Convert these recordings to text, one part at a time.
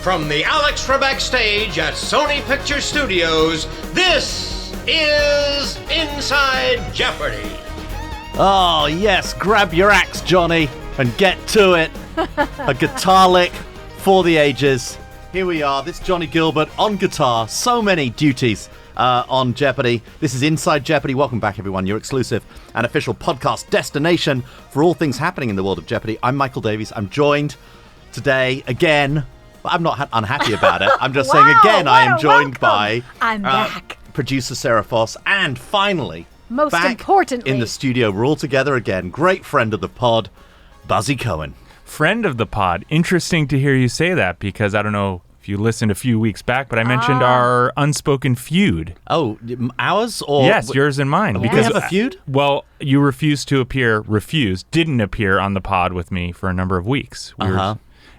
From the Alex Trebek stage at Sony Picture Studios, this is Inside Jeopardy! Oh, yes, grab your axe, Johnny, and get to it. A guitar lick for the ages. Here we are, this Johnny Gilbert on guitar. So many duties on Jeopardy. This is Inside Jeopardy. Welcome back, everyone. Your exclusive and official podcast destination for all things happening in the world of Jeopardy. I'm Michael Davies. I'm joined today again. I'm not unhappy about it. I'm just saying again, I am joined by I'm back. Producer Sarah Foss, and finally, most back importantly, in the studio, we're all together again. Great friend of the pod, Buzzy Cohen. Friend of the pod. Interesting to hear you say that, because I don't know if you listened a few weeks back, but I mentioned our unspoken feud. Oh, ours or yes, yours and mine. We have a feud? Well, you didn't appear on the pod with me for a number of weeks.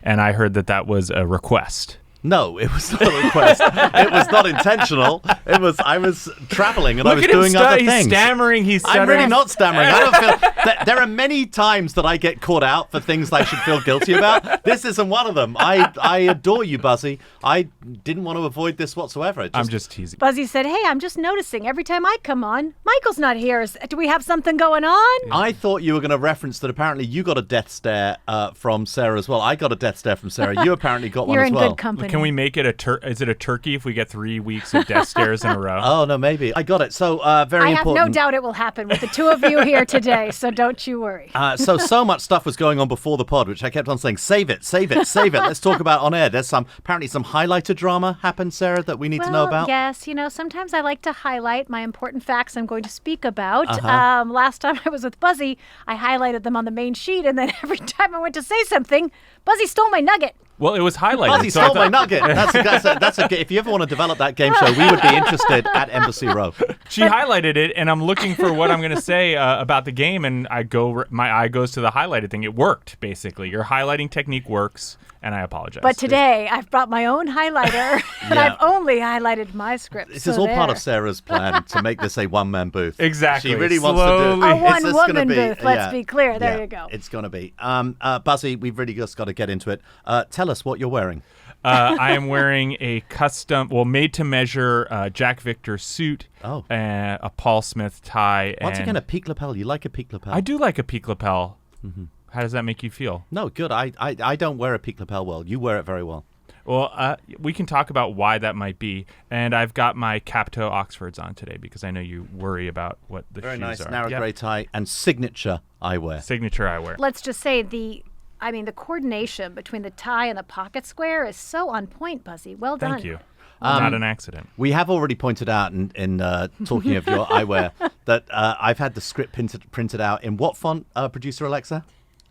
And I heard that was a request. No, it was not a request. It was not intentional. I was traveling and I was doing other things. He's stammering. He's stuttering. I'm really not stammering. I don't feel. There are many times that I get caught out for things I should feel guilty about. This isn't one of them. I adore you, Buzzy. I didn't want to avoid this whatsoever. I'm just teasing. Buzzy said, "Hey, I'm just noticing every time I come on, Michael's not here. Do we have something going on?" I thought you were going to reference that apparently you got a death stare from Sarah as well. I got a death stare from Sarah. You apparently got one as well. You're in good company. Can we make it is it a turkey if we get 3 weeks of death stares in a row? Oh, no, maybe. I got it. So, very important. I have no doubt it will happen with the two of you here today, so don't you worry. So much stuff was going on before the pod, which I kept on saying, save it. Let's talk about on air. There's apparently some highlighter drama happened, Sarah, that we need to know about. Yes, sometimes I like to highlight my important facts I'm going to speak about. Last time I was with Buzzy, I highlighted them on the main sheet, and then every time I went to say something, Buzzy stole my nugget. Well, it was highlighted. Buzzy stole my nugget. That's a. If you ever want to develop that game show, we would be interested at Embassy Row. She highlighted it, and I'm looking for what I'm going to say about the game, and my eye goes to the highlighted thing. It worked, basically. Your highlighting technique works, and I apologize. But today, I've brought my own highlighter, and I've only highlighted my script. This is all part of Sarah's plan to make this a one-man booth. Exactly. She really wants to do a one-woman booth. Let's be clear. There you go. It's going to be. Buzzy, we've really just got to get into it. Tell us what you're wearing. I am wearing a made-to-measure Jack Victor suit, a Paul Smith tie. Once again, a peak lapel. You like a peak lapel? I do like a peak lapel. Mm-hmm. How does that make you feel? No, good. I don't wear a peak lapel well. You wear it very well. Well, we can talk about why that might be. And I've got my Cap-Toe Oxfords on today because I know you worry about what the very shoes nice. are. Narrow gray tie and signature eyewear. Let's just say the coordination between the tie and the pocket square is so on point, Buzzy. Well done. Thank you. Not an accident. We have already pointed out in talking of your eyewear that I've had the script printed out in what font, producer Alexa?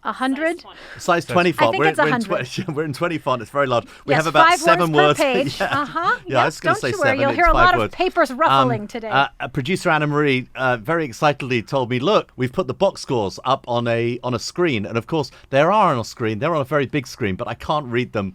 100? Size 20 font. I think it's 100. We're in 20 font. It's very large. We yes, have about 5 7 words per words. page. I was going to say 7. You'll hear a lot of papers ruffling today. Producer Anna Marie very excitedly told me, "Look, we've put the box scores up on a screen, and of course they are on a screen. They're on a very big screen, but I can't read them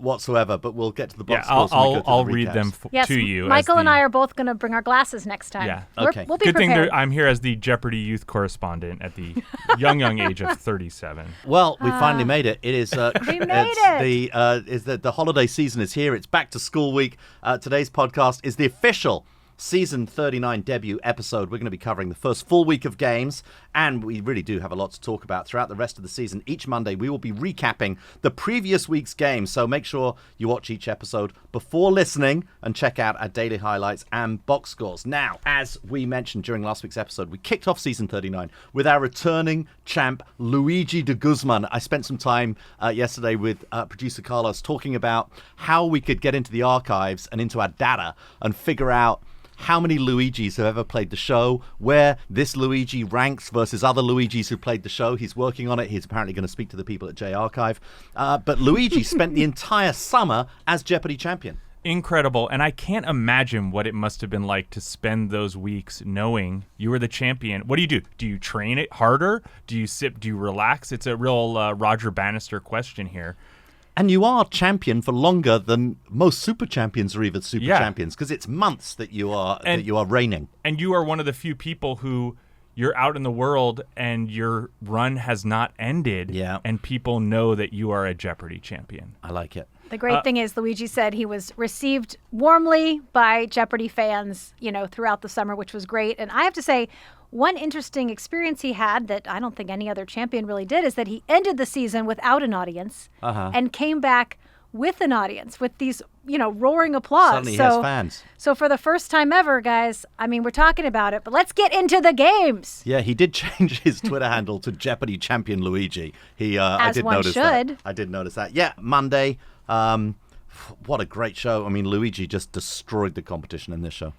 whatsoever. But we'll get to the box scores. I'll read them to you. Michael and I are both going to bring our glasses next time. Yeah. Okay. We'll be Good prepared. thing I'm here as the Jeopardy youth correspondent at the young age of 37. Well, we finally made it. It is. We made it. The holiday season is here. It's back to school week. Today's podcast is the official Season 39 debut episode. We're going to be covering the first full week of games, and we really do have a lot to talk about throughout the rest of the season. Each Monday, we will be recapping the previous week's games, so make sure you watch each episode before listening and check out our daily highlights and box scores. Now, as we mentioned during last week's episode, we kicked off Season 39 with our returning champ, Luigi de Guzman. I spent some time yesterday with producer Carlos talking about how we could get into the archives and into our data and figure out how many Luigis have ever played the show, where this Luigi ranks versus other Luigis who played the show. He's working on it. He's apparently going to speak to the people at J Archive. But Luigi spent the entire summer as Jeopardy champion. Incredible. And I can't imagine what it must have been like to spend those weeks knowing you were the champion. What do? Do you train it harder? Do you sip? Do you relax? It's a real Roger Bannister question here. And you are champion for longer than most super champions or even super champions, because it's months that you are reigning. And you are one of the few people who you're out in the world and your run has not ended. Yeah. And people know that you are a Jeopardy champion. I like it. The great thing is Luigi said he was received warmly by Jeopardy fans, throughout the summer, which was great. And I have to say, one interesting experience he had that I don't think any other champion really did is that he ended the season without an audience and came back with an audience, with these, roaring applause. Suddenly he has fans. So for the first time ever, guys, we're talking about it, but let's get into the games. Yeah, he did change his Twitter handle to Jeopardy Champion Luigi. I did one notice should. that. I did notice that. Yeah, Monday. What a great show. Luigi just destroyed the competition in this show.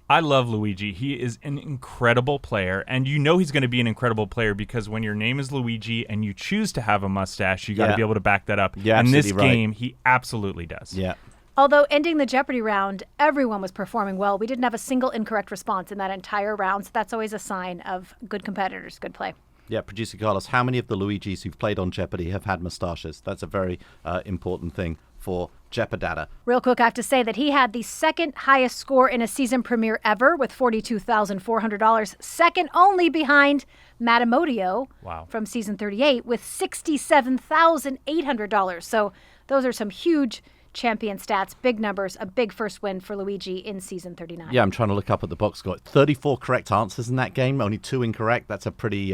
I love Luigi. He is an incredible player, and he's going to be an incredible player because when your name is Luigi and you choose to have a mustache, you got to be able to back that up. Yeah, in this absolutely right. game, he absolutely does. Yeah. Although ending the Jeopardy round, everyone was performing well. We didn't have a single incorrect response in that entire round, so that's always a sign of good competitors, good play. Yeah, Producer Carlos, how many of the Luigis who've played on Jeopardy have had mustaches? That's a very important thing for Jeopardata. Real quick, I have to say that he had the second highest score in a season premiere ever with $42,400, second only behind Matamodio from season 38 with $67,800. So those are some huge champion stats, big numbers, a big first win for Luigi in season 39. Yeah, I'm trying to look up at the box score. 34 correct answers in that game, only 2 incorrect. That's a pretty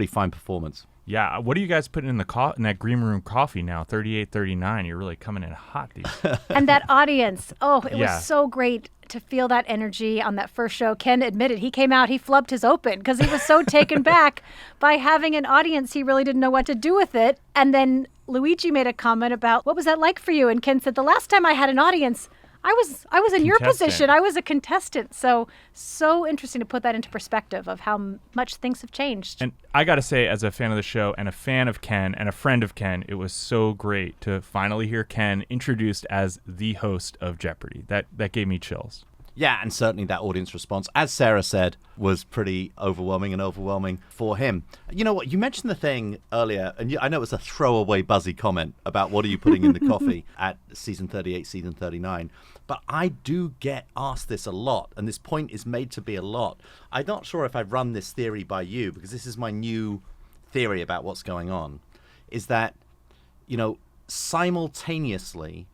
fine performance. Yeah, what are you guys putting in that green room coffee now? 38-39. You're really coming in hot these days. And that audience, it was so great to feel that energy on that first show. Ken admitted he came out, he flubbed his open because he was so taken back by having an audience. He really didn't know what to do with it. And then Luigi made a comment about, what was that like for you? And Ken said, the last time I had an audience, I was in your position. I was a contestant. So interesting to put that into perspective of how much things have changed. And I got to say, as a fan of the show and a fan of Ken and a friend of Ken, it was so great to finally hear Ken introduced as the host of Jeopardy. That gave me chills. Yeah, and certainly that audience response, as Sarah said, was pretty overwhelming for him. You know what? You mentioned the thing earlier, and I know it was a throwaway buzzy comment about what are you putting in the coffee at season 38, season 39. But I do get asked this a lot, and this point is made to be a lot. I'm not sure if I've run this theory by you, because this is my new theory about what's going on, is that, simultaneously,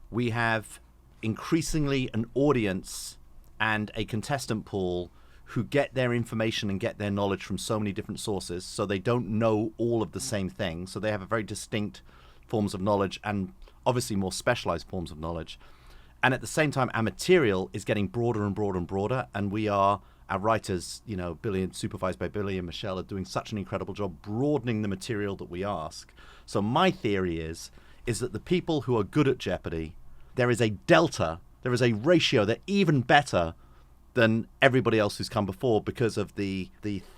we have increasingly an audience and a contestant pool who get their information and get their knowledge from so many different sources, so they don't know all of the same thing. So they have a very distinct forms of knowledge and obviously more specialized forms of knowledge. And at the same time, our material is getting broader and broader and broader, and our writers, Billy, supervised by Billy and Michelle, are doing such an incredible job broadening the material that we ask. So my theory is that the people who are good at Jeopardy, there is a delta, there is a ratio, they're even better than everybody else who's come before because of the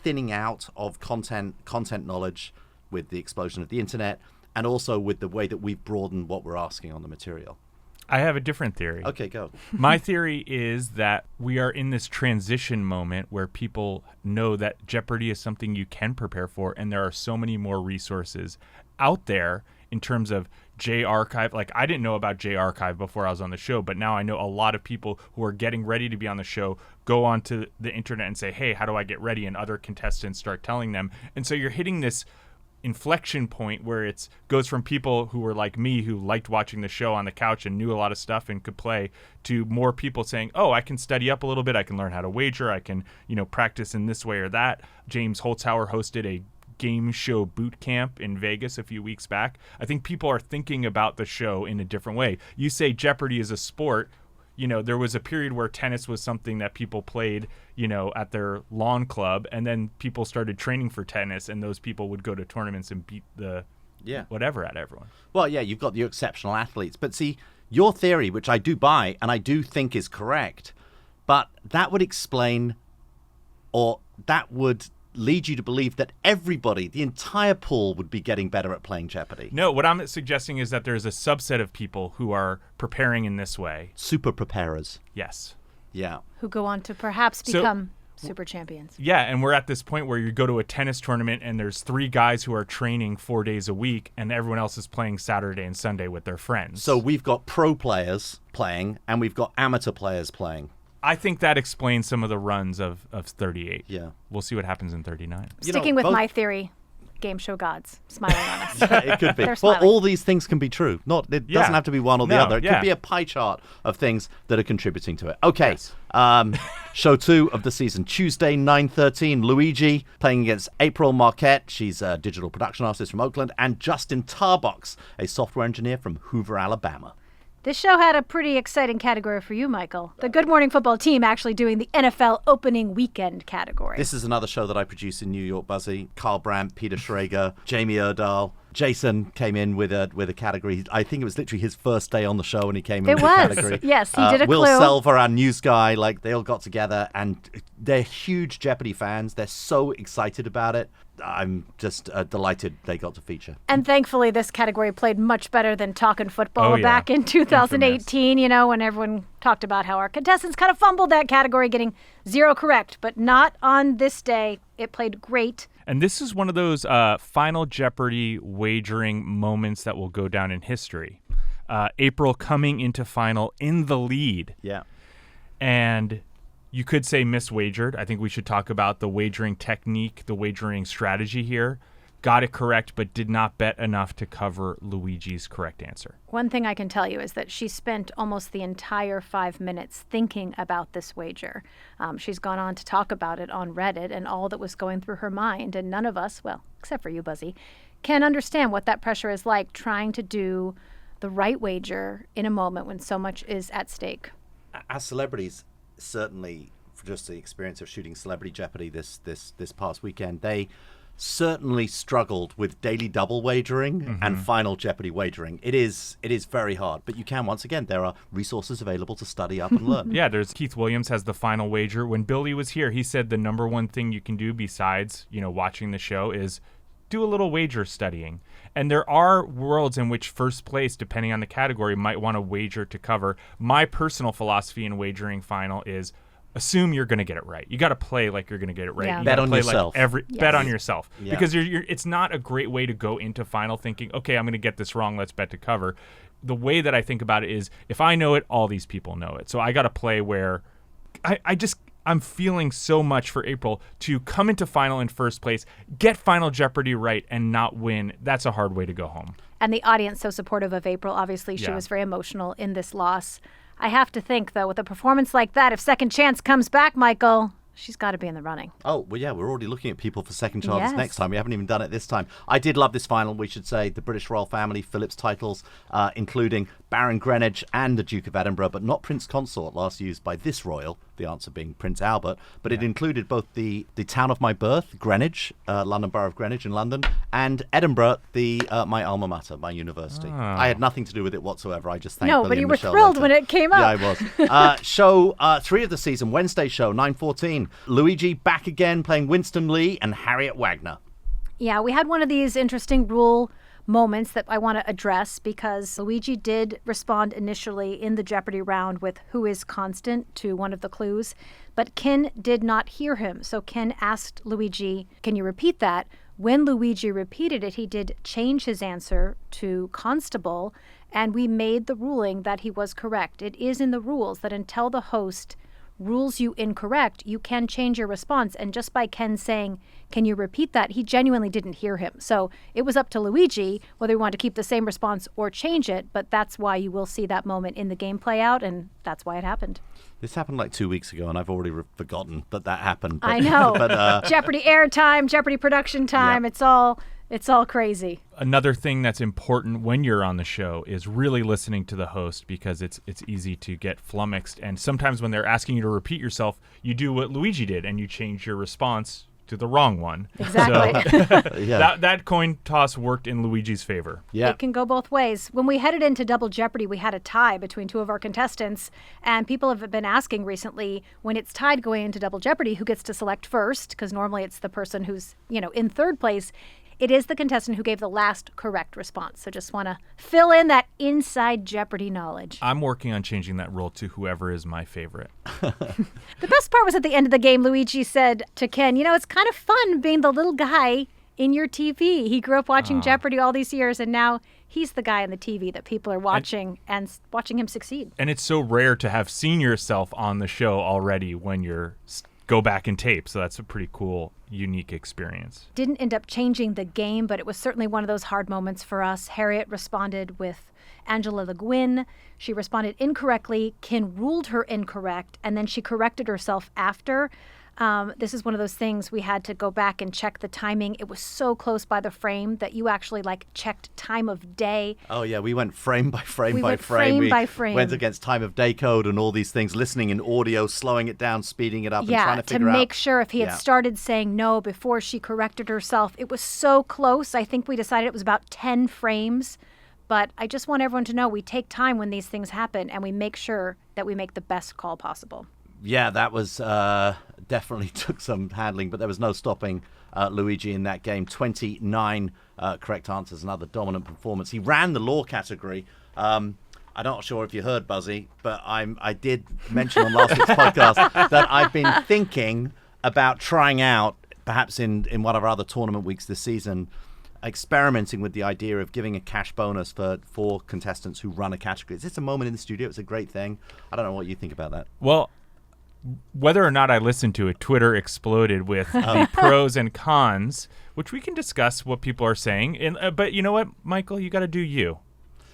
thinning out of content knowledge with the explosion of the internet, and also with the way that we've broadened what we're asking on the material. I have a different theory. Okay, go. My theory is that we are in this transition moment where people know that Jeopardy is something you can prepare for, and there are so many more resources out there in terms of J-Archive. Like, I didn't know about J-Archive before I was on the show, but now I know a lot of people who are getting ready to be on the show go onto the internet and say, hey, how do I get ready? And other contestants start telling them. And so you're hitting this inflection point where it goes from people who were like me, who liked watching the show on the couch and knew a lot of stuff and could play, to more people saying, oh, I can study up a little bit. I can learn how to wager. I can, practice in this way or that. James Holzhauer hosted a game show boot camp in Vegas a few weeks back. I think people are thinking about the show in a different way. You say Jeopardy is a sport. There was a period where tennis was something that people played, at their lawn club, and then people started training for tennis, and those people would go to tournaments and beat the whatever at everyone. Well, yeah, you've got your exceptional athletes. But see, your theory, which I do buy and I do think is correct, but that would explain, or that would lead you to believe that everybody, the entire pool, would be getting better at playing Jeopardy. No, what I'm suggesting is that there's a subset of people who are preparing in this way. Super preparers. Yes. Yeah. Who go on to perhaps become super champions. Yeah, and we're at this point where you go to a tennis tournament and there's 3 guys who are training 4 days a week, and everyone else is playing Saturday and Sunday with their friends. So we've got pro players playing and we've got amateur players playing. I think that explains some of the runs of 38. Yeah. We'll see what happens in 39. Sticking with my theory, game show gods smiling on us. It could be. They're Well, smiling. all these things can be true. It doesn't have to be one or the No, other. It yeah. could be a pie chart of things that are contributing to it. Okay. Yes. Show 2 of the season, Tuesday, 9:13. Luigi playing against April Marquette. She's a digital production artist from Oakland. And Justin Tarbox, a software engineer from Hoover, Alabama. This show had a pretty exciting category for you, Michael. The Good Morning Football team actually doing the NFL opening weekend category. This is another show that I produce in New York, Buzzy. Carl Brandt, Peter Schrager, Jamie Erdahl. Jason came in with a category. I think it was literally his first day on the show, and he came in It with was. a category. Yes, he did a Will clue. Selver, our news guy, they all got together, and they're huge Jeopardy fans. They're so excited about it. I'm just delighted they got to feature. And thankfully, this category played much better than Talkin' Football Oh, yeah. back in 2018, when everyone talked about how our contestants kind of fumbled that category, getting 0 correct. But not on this day. It played great. And this is one of those Final Jeopardy wagering moments that will go down in history. April coming into final in the lead. Yeah. And you could say miswagered. I think we should talk about the wagering technique, the wagering strategy here. Got it correct, but did not bet enough to cover Luigi's correct answer. One thing I can tell you is that she spent almost the entire 5 minutes thinking about this wager. She's gone on to talk about it on Reddit and all that was going through her mind. And none of us, well, except for you, Buzzy, can understand what that pressure is like trying to do the right wager in a moment when so much is at stake. As celebrities, certainly, for just the experience of shooting Celebrity Jeopardy this past weekend, they certainly struggled with daily double wagering and Final Jeopardy wagering. It is very hard, but you can, once again, there are resources available to study up and learn. Yeah, there's Keith Williams has the final wager. When Billy was here, he said the number one thing you can do besides, watching the show is do a little wager studying. And there are worlds in which first place, depending on the category, might want to wager to cover. My personal philosophy in wagering final is assume you're going to get it right. You got to play like you're going to get it right. Yeah. You Bet gotta on play yourself. Bet on yourself. Yeah. Because it's not a great way to go into final thinking, okay, I'm going to get this wrong, let's bet to cover. The way that I think about it is if I know it, all these people know it. So I got to play where I'm feeling so much for April to come into final in first place, get Final Jeopardy right, and not win. That's a hard way to go home. And the audience so supportive of April. Obviously, she Yeah. was very emotional in this loss. I have to think, though, with a performance like that, if Second Chance comes back, Michael, she's got to be in the running. Oh, well, yeah, we're already looking at people for second chances Yes. next time. We haven't even done it this time. I did love this final, we should say. The British royal family, Philip's titles, including Baron Greenwich and the Duke of Edinburgh, but not Prince Consort, last used by this royal, the answer being Prince Albert. But it included both the town of my birth, Greenwich, London Borough of Greenwich in London, and Edinburgh, my alma mater, my university. I had nothing to do with it whatsoever. I just thanked No, Billy but you and were Michelle thrilled later. when it came up. Yeah, I was. Show 3 of the season, Wednesday show, 9:14. Luigi back again playing Winston Lee and Harriet Wagner. Yeah, we had one of these interesting rule moments that I want to address because Luigi did respond initially in the Jeopardy round with who is constant to one of the clues, but Ken did not hear him. So Ken asked Luigi, can you repeat that? When Luigi repeated it, he did change his answer to constable, and we made the ruling that he was correct. It is in the rules that until the host rules you incorrect, you can change your response. And just by Ken saying, can you repeat that? He genuinely didn't hear him. So it was up to Luigi whether he wanted to keep the same response or change it. But that's why you will see that moment in the game play out. And that's why it happened. This happened like 2 weeks ago, and I've already forgotten that happened. But, I know. But Jeopardy airtime, Jeopardy production time. Yeah. It's all crazy. Another thing that's important when you're on the show is really listening to the host because it's easy to get flummoxed. And sometimes when they're asking you to repeat yourself, you do what Luigi did and you change your response to the wrong one. Exactly. So yeah. that coin toss worked in Luigi's favor. Yeah. It can go both ways. When we headed into Double Jeopardy, we had a tie between two of our contestants, and people have been asking recently, when it's tied going into Double Jeopardy, who gets to select first? Because normally it's the person who's, in third place. It is the contestant who gave the last correct response. So just want to fill in that inside Jeopardy knowledge. I'm working on changing that rule to whoever is my favorite. The best part was at the end of the game, Luigi said to Ken, it's kind of fun being the little guy in your TV. He grew up watching Jeopardy all these years, and now he's the guy on the TV that people are watching and watching him succeed. And it's so rare to have seen yourself on the show already when you're go back and tape. So that's a pretty cool, unique experience. Didn't end up changing the game, but it was certainly one of those hard moments for us. Harriet responded with Angela Le Guin. She responded incorrectly. Ken ruled her incorrect, and then she corrected herself after. This is one of those things we had to go back and check the timing. It was so close by the frame that you actually checked time of day. Oh yeah, we went frame by frame We by went frame. frame by frame. Went against time of day code and all these things, listening in audio, slowing it down, speeding it up, and trying to figure out. make sure if he had started saying no before she corrected herself. It was so close. I think we decided it was about 10 frames. But I just want everyone to know we take time when these things happen, and we make sure that we make the best call possible. Yeah, that was definitely took some handling, but there was no stopping Luigi in that game. 29 correct answers, another dominant performance. He ran the law category. I'm not sure if you heard, Buzzy, but I did mention on last week's podcast that I've been thinking about trying out, perhaps in one of our other tournament weeks this season, experimenting with the idea of giving a cash bonus for contestants who run a category. It's a moment in the studio. It's a great thing. I don't know what you think about that. Well, whether or not I listened to it, Twitter exploded with the pros and cons, which we can discuss what people are saying. But you know what, Michael? You got to do you.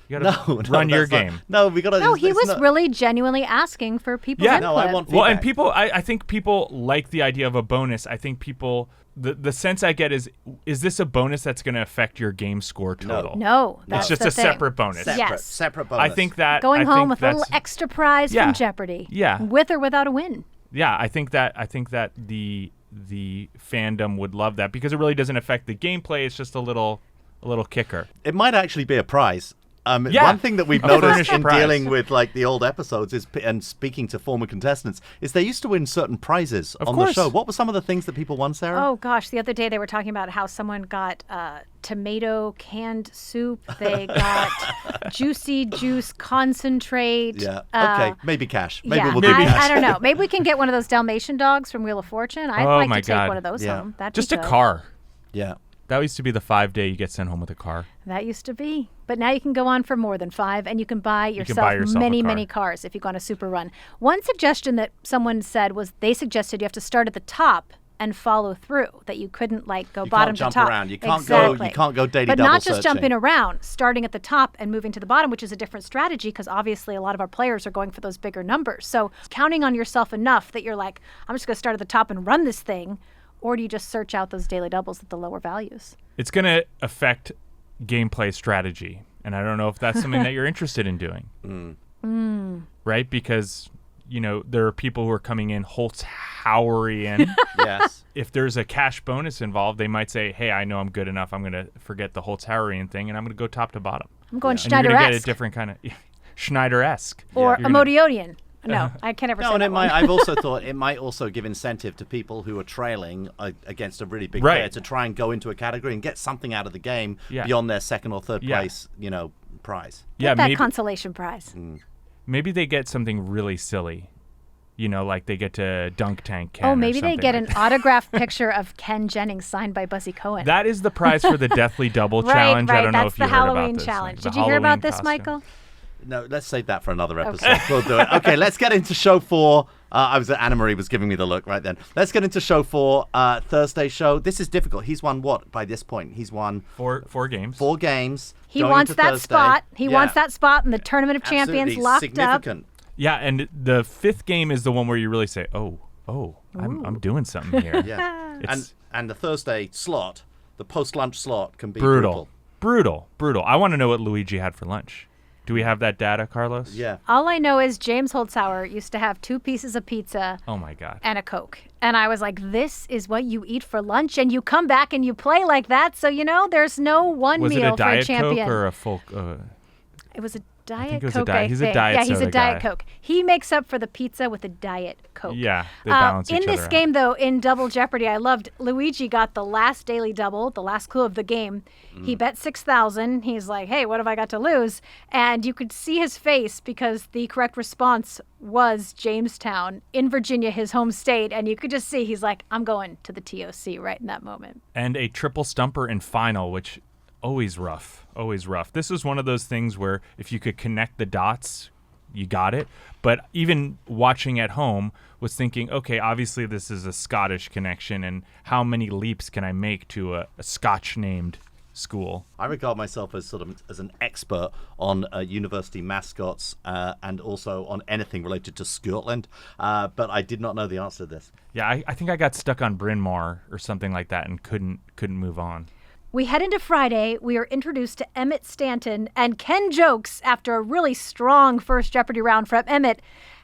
You got to run your game. We got to. No, he was really genuinely asking for people's input. No, I want feedback. Well, and people, I think people like the idea of a bonus. I think people, the sense I get is this a bonus that's going to affect your game score total? No, it's that's just the a thing. separate bonus. Separate bonus. I think that Going home with a that's, little extra prize from Jeopardy. Yeah. With or without a win. Yeah, I think that the fandom would love that because it really doesn't affect the gameplay. It's just a little kicker. It might actually be a prize. One thing that we've noticed in dealing with the old episodes and speaking to former contestants is they used to win certain prizes on the show. What were some of the things that people won, Sarah? Oh gosh, the other day they were talking about how someone got tomato canned soup. They got juicy juice concentrate. Yeah. Okay. Maybe cash. Maybe yeah, we'll do cash. I don't know. Maybe we can get one of those Dalmatian dogs from Wheel of Fortune. I'd like to take one of those home. That'd just be a good. car. Yeah. That used to be the 5-day you get sent home with a car. That used to be. But now you can go on for more than 5, and you can buy yourself many cars if you go on a super run. One suggestion that someone said was they suggested you have to start at the top and follow through, that you couldn't go bottom to top. You can't jump around. You can't exactly. You can't go daily but double not just searching. jumping around, starting at the top and moving to the bottom, which is a different strategy because obviously a lot of our players are going for those bigger numbers. So counting on yourself enough that you're like, I'm just going to start at the top and run this thing, or do you just search out those daily doubles at the lower values? It's going to affect gameplay strategy, and I don't know if that's something that you're interested in doing. Right? Because, there are people who are coming in Holtzhauerian. Yes. If there's a cash bonus involved, they might say, hey, I know I'm good enough. I'm going to forget the Holtzhauerian thing, and I'm going to go top to bottom. I'm going And you're going to Schneider-esque. get a different kind of Schneider-esque. Or You're gonna- Amodiodian. No, I can't ever say and that it might. one. I've also thought it might also give incentive to people who are trailing against a really big player to try and go into a category and get something out of the game beyond their second or third place, prize. Get that consolation prize. Maybe they get something really silly. Like they get to dunk tank Ken. Oh, maybe they get an an autographed picture of Ken Jennings signed by Buzzy Cohen. That is the prize for the Deathly Double Challenge. Right, I don't know that's if you the heard Halloween about this. challenge. The Did you hear about Halloween this, costume. Michael? No, let's save that for another episode. We'll do it. Okay, let's get into show 4. Anna Marie was giving me the look right then. Let's get into show 4, Thursday show. This is difficult. He's won what by this point? He's won four games. 4 games. He going wants into that Thursday. spot. He wants that spot in the Tournament of Champions Absolutely locked significant. up. Yeah, and the 5th game is the one where you really say, I'm doing something here. Yeah. And the Thursday slot, the post-lunch slot can be Brutal. I want to know what Luigi had for lunch. Do we have that data, Carlos? Yeah. All I know is James Holtzhauer used to have 2 pieces of pizza Oh, my God. and a Coke. And I was like, this is what you eat for lunch, and you come back and you play like that. So, there's no one Was it meal a Diet for a champion. Coke or a full... It was a Diet think it was a Coke, diet- I he's a think. Diet Yeah, he's soda a Diet guy. Coke. He makes up for the pizza with a Diet Coke. Yeah, they balance in each this other game, though, in Double Jeopardy, I loved Luigi got the last daily double, the last clue of the game. He bet 6,000. He's like, hey, what have I got to lose? And you could see his face because the correct response was Jamestown in Virginia, his home state. And you could just see he's like, I'm going to the TOC right in that moment. And a triple stumper in final, which always rough. This was one of those things where if you could connect the dots you got it. But even watching at home was thinking, okay, obviously this is a Scottish connection, and how many leaps can I make to a Scotch-named school? I regard myself as as an expert on university mascots and also on anything related to Scotland, but I did not know the answer to this. Yeah, I think I got stuck on Bryn Mawr or something like that and couldn't move on. We head into Friday. We are introduced to Emmett Stanton, and Ken jokes after a really strong first Jeopardy round from Emmett.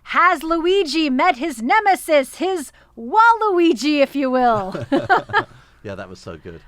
Has Luigi met his nemesis, his Waluigi, if you will? Yeah, that was so good.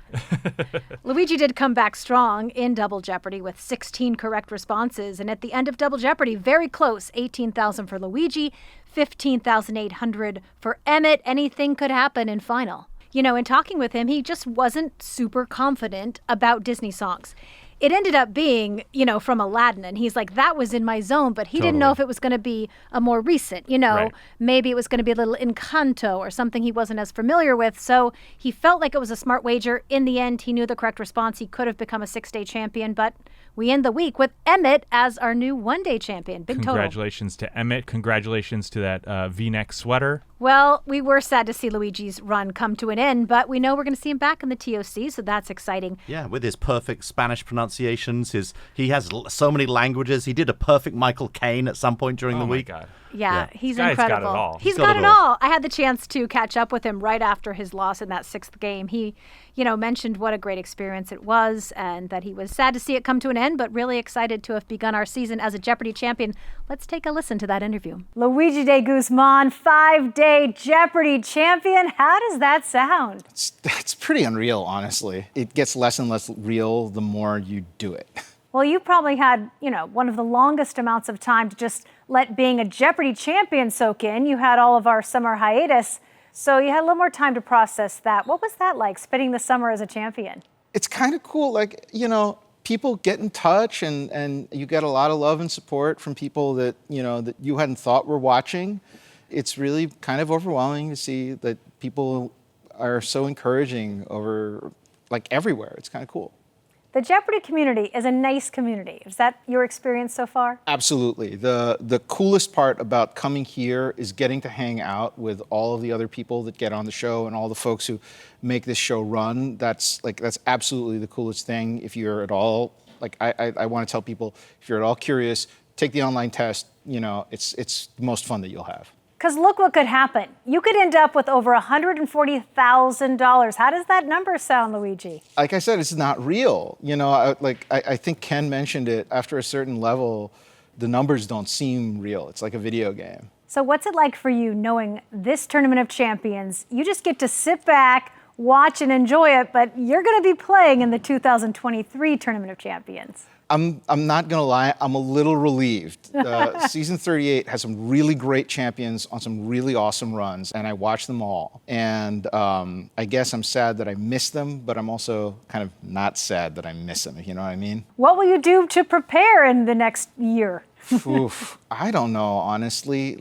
Luigi did come back strong in Double Jeopardy with 16 correct responses. And at the end of Double Jeopardy, very close, 18,000 for Luigi, 15,800 for Emmett. Anything could happen in final. You know, in talking with him, he just wasn't super confident about Disney songs. It ended up being, from Aladdin, and he's like, that was in my zone, but he didn't know if it was going to be a more recent, Right. Maybe it was going to be a little Encanto or something he wasn't as familiar with. So he felt like it was a smart wager. In the end, he knew the correct response. He could have become a 6-day champion, but we end the week with Emmett as our new 1-day champion. Big total. Congratulations to Emmett. Congratulations to that V-neck sweater. Well, we were sad to see Luigi's run come to an end, but we know we're going to see him back in the TOC, so that's exciting. Yeah, with his perfect Spanish pronunciations, he has so many languages. He did a perfect Michael Caine at some point during the week. Oh, my God. Yeah, he's This guy's got it incredible. all. He's got it all. I had the chance to catch up with him right after his loss in that 6th game. He, mentioned what a great experience it was and that he was sad to see it come to an end, but really excited to have begun our season as a Jeopardy champion. Let's take a listen to that interview. Luigi de Guzman, 5-day Jeopardy champion. How does that sound? It's pretty unreal, honestly. It gets less and less real the more you do it. Well, you probably had, one of the longest amounts of time to just let being a Jeopardy champion soak in. You had all of our summer hiatus, so you had a little more time to process that. What was that like, spending the summer as a champion? It's kind of cool, people get in touch and you get a lot of love and support from people that you hadn't thought were watching. It's really kind of overwhelming to see that people are so encouraging over, everywhere. It's kind of cool. The Jeopardy community is a nice community. Is that your experience so far? Absolutely. The coolest part about coming here is getting to hang out with all of the other people that get on the show and all the folks who make this show run. That's absolutely the coolest thing. If you're at all, I want to tell people, if you're at all curious, take the online test. It's the most fun that you'll have. Because look what could happen. You could end up with over $140,000. How does that number sound, Luigi? Like I said, it's not real. I think Ken mentioned it. After a certain level, the numbers don't seem real. It's like a video game. So what's it like for you knowing this Tournament of Champions? You just get to sit back, watch, and enjoy it, but you're going to be playing in the 2023 Tournament of Champions. I'm not going to lie, I'm a little relieved. Season 38 has some really great champions on some really awesome runs, and I watched them all. And I guess I'm sad that I missed them, but I'm also kind of not sad that I miss them, if you know what I mean? What will you do to prepare in the next year? Oof, I don't know, honestly.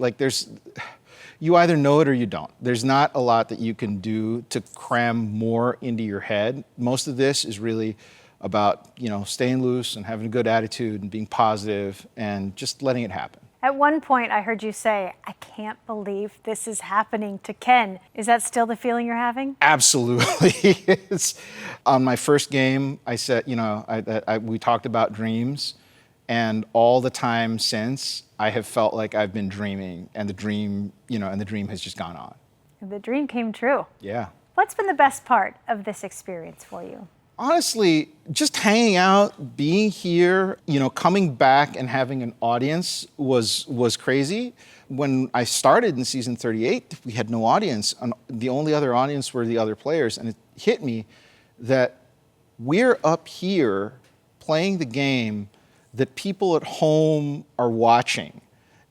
You either know it or you don't. There's not a lot that you can do to cram more into your head. Most of this is really about, staying loose and having a good attitude and being positive and just letting it happen. At one point, I heard you say, I can't believe this is happening to Ken. Is that still the feeling you're having? Absolutely. On my first game, I said, we talked about dreams, and all the time since, I have felt like I've been dreaming, and the dream has just gone on. The dream came true. Yeah. What's been the best part of this experience for you? Honestly, just hanging out, being here, coming back and having an audience was crazy. When I started in season 38, we had no audience. The only other audience were the other players, and it hit me that we're up here playing the game that people at home are watching.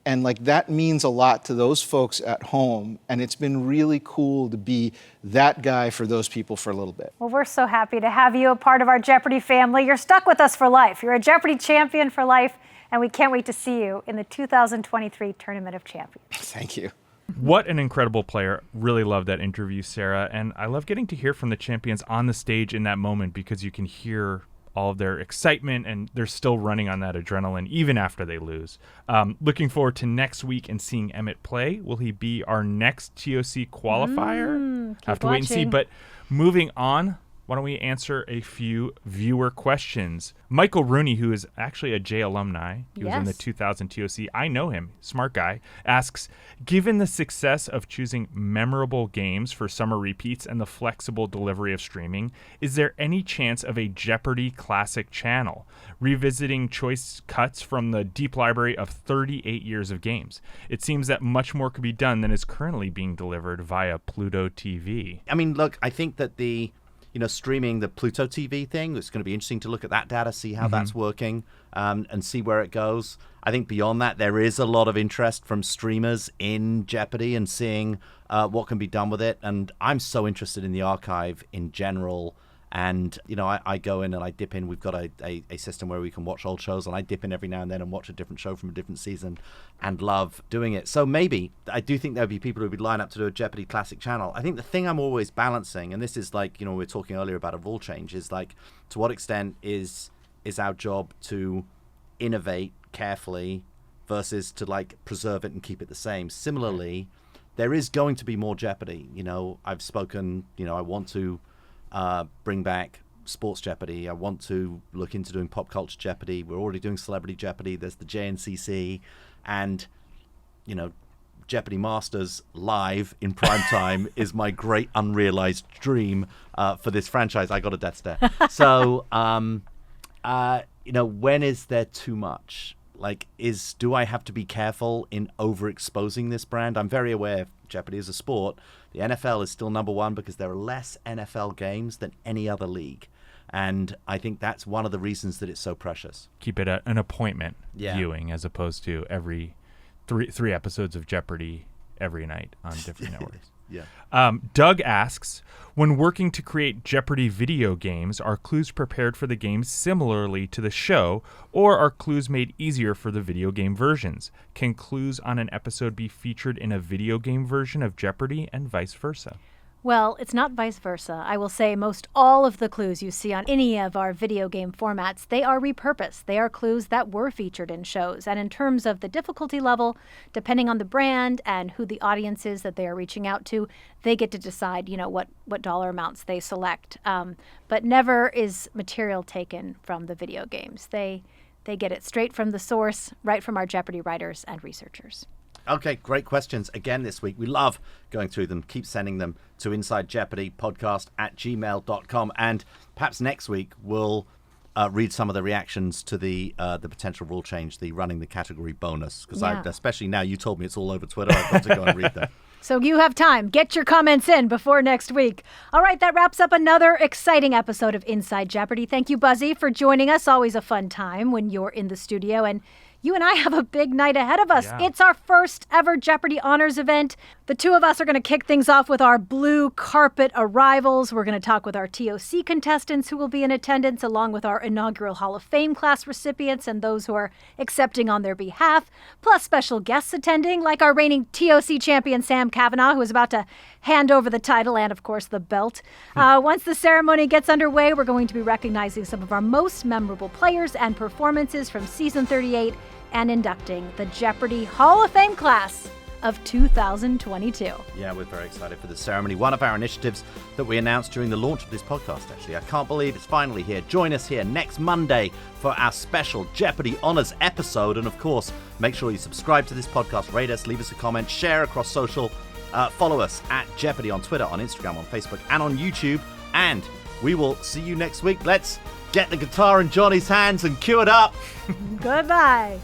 And that means a lot to those folks at home. And it's been really cool to be that guy for those people for a little bit. Well, we're so happy to have you a part of our Jeopardy family. You're stuck with us for life. You're a Jeopardy champion for life. And we can't wait to see you in the 2023 Tournament of Champions. Thank you. What an incredible player. Really love that interview, Sarah. And I love getting to hear from the champions on the stage in that moment because you can hear all of their excitement, and they're still running on that adrenaline even after they lose. Looking forward to next week and seeing Emmett play. Will he be our next TOC qualifier? Have to wait and see. But moving on, why don't we answer a few viewer questions? Michael Rooney, who is actually a J alumni, he was in the 2000 TOC. I know him, smart guy, asks, given the success of choosing memorable games for summer repeats and the flexible delivery of streaming, is there any chance of a Jeopardy! Classic channel, revisiting choice cuts from the deep library of 38 years of games? It seems that much more could be done than is currently being delivered via Pluto TV. I mean, look, I think that streaming the Pluto TV thing, it's going to be interesting to look at that data, see how that's working, and see where it goes. I think beyond that, there is a lot of interest from streamers in Jeopardy and seeing what can be done with it. And I'm so interested in the archive in general. And, I go in and I dip in. We've got a system where we can watch old shows, and I dip in every now and then and watch a different show from a different season and love doing it. So maybe, I do think there'll be people who would line up to do a Jeopardy! Classic channel. I think the thing I'm always balancing, and this is like, we were talking earlier about a rule change, is like, to what extent is our job to innovate carefully versus to like preserve it and keep it the same. Similarly, there is going to be more Jeopardy. I've spoken, I want to bring back Sports Jeopardy. I want to look into doing Pop Culture Jeopardy. We're already doing Celebrity Jeopardy. There's the JNCC, and Jeopardy Masters live in prime time is my great unrealized dream for this franchise. I got a death stare. So, when is there too much? Like, do I have to be careful in overexposing this brand? I'm very aware Jeopardy is a sport. The NFL is still number one because there are less NFL games than any other league. And I think that's one of the reasons that it's so precious. Keep it an appointment viewing as opposed to every three episodes of Jeopardy every night on different networks. Yeah. Doug asks, when working to create Jeopardy! Video games, are clues prepared for the games similarly to the show, or are clues made easier for the video game versions? Can clues on an episode be featured in a video game version of Jeopardy! And vice versa? Well, it's not vice versa. I will say most all of the clues you see on any of our video game formats, they are repurposed. They are clues that were featured in shows. And in terms of the difficulty level, depending on the brand and who the audience is that they are reaching out to, they get to decide, what dollar amounts they select. But never is material taken from the video games. They get it straight from the source, right from our Jeopardy! Writers and researchers. Okay, great questions again this week. We love going through them. Keep sending them to InsideJeopardyPodcast@gmail.com. And perhaps next week we'll read some of the reactions to the potential rule change, the running the category bonus. Because especially now you told me it's all over Twitter, I've got to go and read that. So you have time. Get your comments in before next week. All right, that wraps up another exciting episode of Inside Jeopardy. Thank you, Buzzy, for joining us. Always a fun time when you're in the studio. And you and I have a big night ahead of us. Yeah. It's our first ever Jeopardy! Honors event. The two of us are going to kick things off with our blue carpet arrivals. We're going to talk with our TOC contestants who will be in attendance, along with our inaugural Hall of Fame class recipients and those who are accepting on their behalf, plus special guests attending, like our reigning TOC champion, Sam Cavanaugh, who is about to hand over the title and, of course, the belt. Once the ceremony gets underway, we're going to be recognizing some of our most memorable players and performances from Season 38 and inducting the Jeopardy! Hall of Fame class of 2022. Yeah, we're very excited for the ceremony. One of our initiatives that we announced during the launch of this podcast, actually. I can't believe it's finally here. Join us here next Monday for our special Jeopardy! Honors episode. And of course, make sure you subscribe to this podcast, rate us, leave us a comment, share across social. Follow us at Jeopardy! On Twitter, on Instagram, on Facebook, and on YouTube. And we will see you next week. Let's get the guitar in Johnny's hands and cue it up. Goodbye.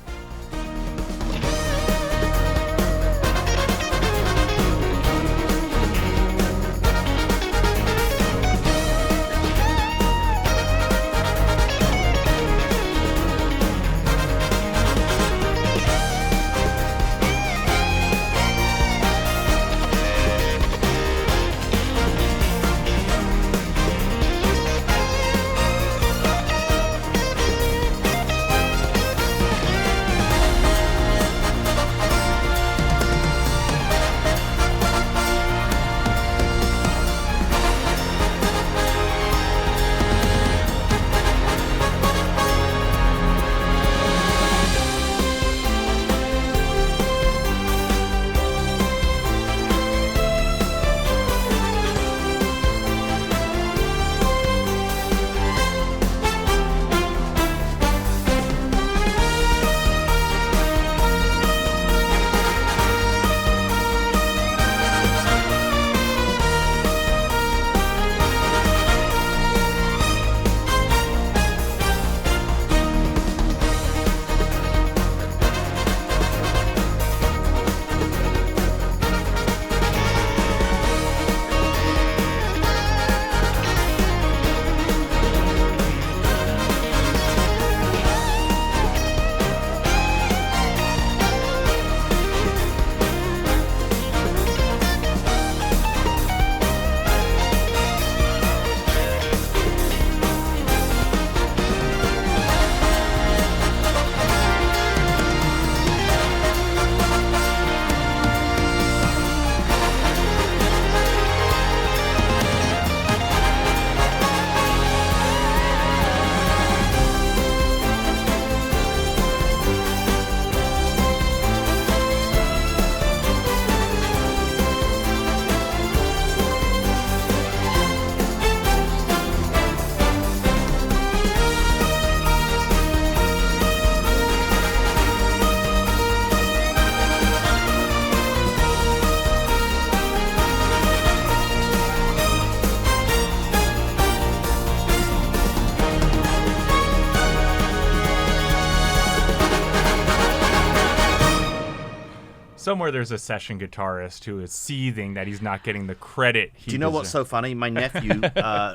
Somewhere there's a session guitarist who is seething that he's not getting the credit he Do you know what's so funny? My nephew,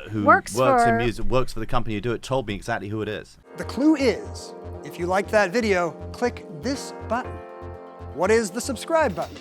who works in music, works for the company who do it, told me exactly who it is. The clue is, if you liked that video, click this button. What is the subscribe button?